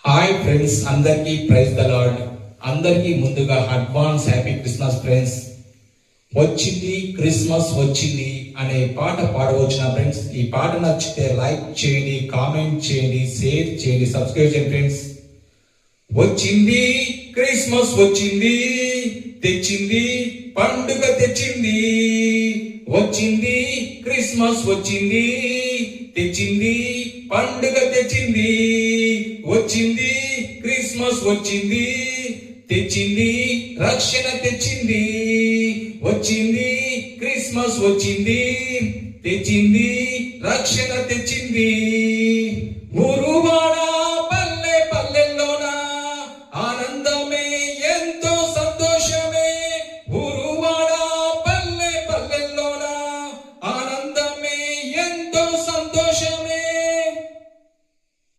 Hi friends, అందరికీ praise the lord. అందరికీ ముందుగా అడ్వాన్స్ హ్యాపీ క్రిస్మస్ ఫ్రెండ్స్. వచ్చింది క్రిస్మస్ వచ్చింది అనే పాట పాడవచ్చిన ఫ్రెండ్స్. ఈ పాట నచ్చితే లైక్ చేయండి, కామెంట్ చేయండి, షేర్ చేయండి, సబ్స్క్రైబ్ చేయండి ఫ్రెండ్స్. వచ్చింది క్రిస్మస్ వచ్చింది, తెచ్చింది పండుగ తెచ్చింది. వచ్చింది క్రిస్మస్ వచ్చింది, తెచ్చింది పండుగ తెచ్చింది. వచ్చింది క్రిస్మస్ వచ్చింది, తెచ్చింది రక్షణ తెచ్చింది. వచ్చింది క్రిస్మస్ వచ్చింది, తెచ్చింది రక్షణ తెచ్చింది.